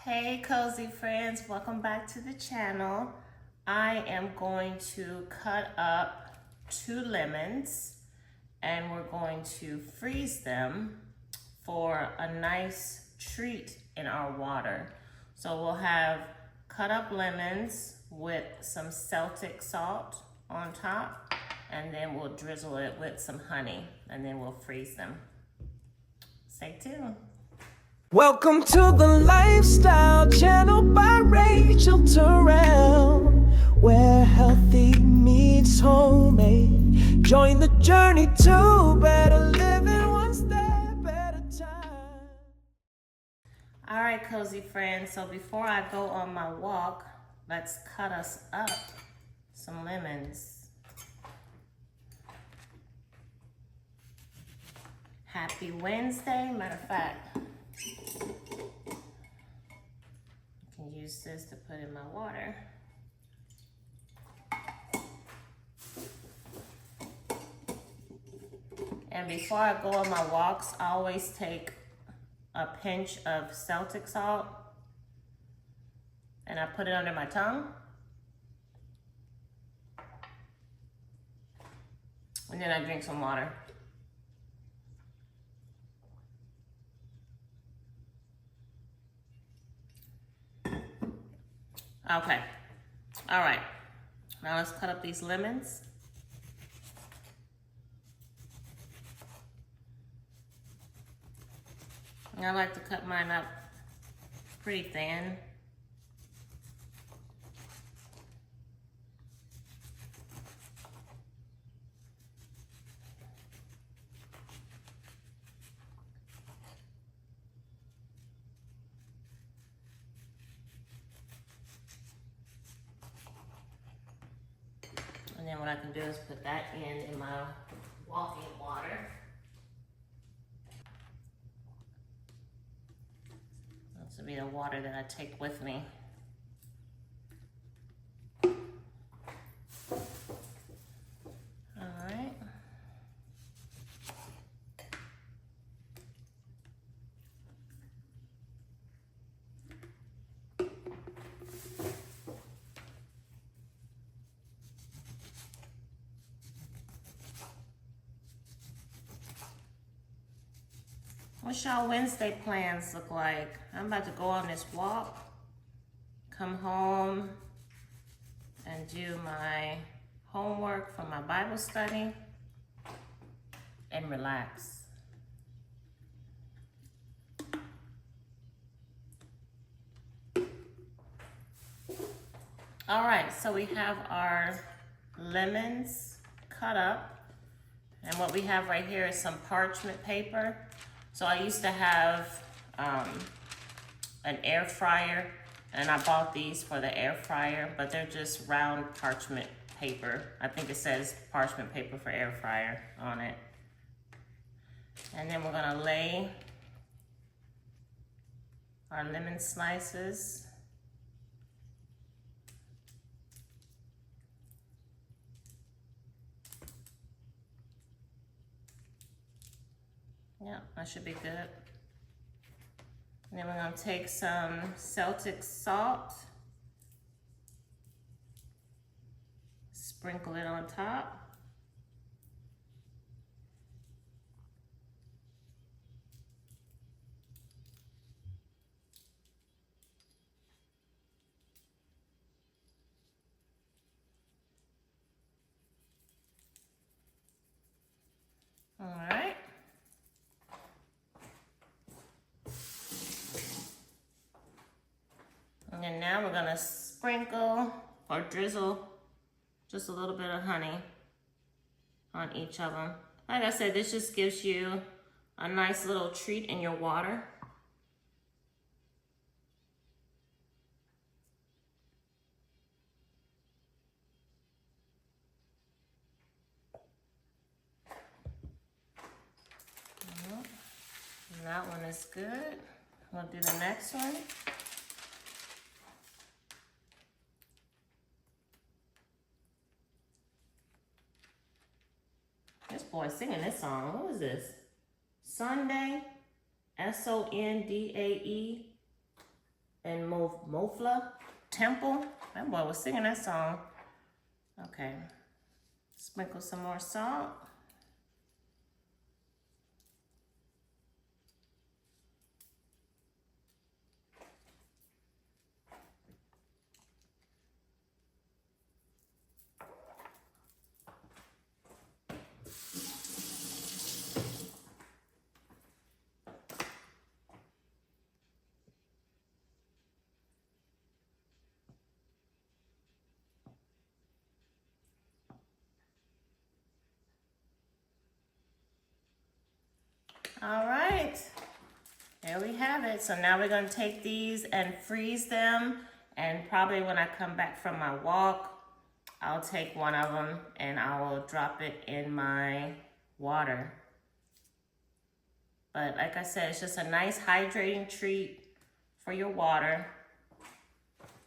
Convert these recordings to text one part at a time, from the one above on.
Hey cozy friends, welcome back to the channel. I am going to cut up 2 lemons and we're going to freeze them for a nice treat in our water. So we'll have cut up lemons with some Celtic salt on top, and then we'll drizzle it with some honey, and then we'll freeze them. Stay tuned. Welcome to the Lifestyle Channel by Rachel Terrell, where healthy meets homemade. Join the journey to better living, one step at a time. All right, cozy friends, so before I go on my walk, let's cut us up some lemons. Happy Wednesday. Matter of fact, I can use this to put in my water. And before I go on my walks, I always take a pinch of Celtic salt and I put it under my tongue. And then I drink some water. Okay, all right, now let's cut up these lemons. And I like to cut mine up pretty thin. And then what I can do is put that in my walking water. This will be the water that I take with me. All right. What's y'all Wednesday plans look like? I'm about to go on this walk, come home and do my homework for my Bible study and relax. All right, so we have our lemons cut up, and what we have right here is some parchment paper. So I used to have an air fryer, and I bought these for the air fryer, but they're just round parchment paper. I think it says parchment paper for air fryer on it. And then we're gonna lay our lemon slices. Yeah, that should be good. And then we're gonna take some Celtic salt, sprinkle it on top. All right. And then now we're gonna sprinkle or drizzle just a little bit of honey on each of them. Like I said, this just gives you a nice little treat in your water. That one is good. We'll do the next one. This boy singing this song. What is this? Sunday, Sondae, and Ofla Temple. That boy was singing that song. Okay. Sprinkle some more salt. All right, there we have it. So now we're gonna take these and freeze them, and probably when I come back from my walk, I'll take one of them and I will drop it in my water. But like I said, it's just a nice hydrating treat for your water.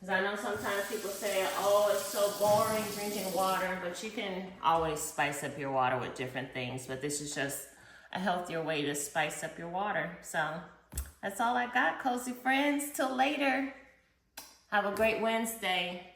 Because I know sometimes people say, oh, it's so boring drinking water, but you can always spice up your water with different things. But this is just a healthier way to spice up your water. So that's all I got, cozy friends. Till later. Have a great Wednesday.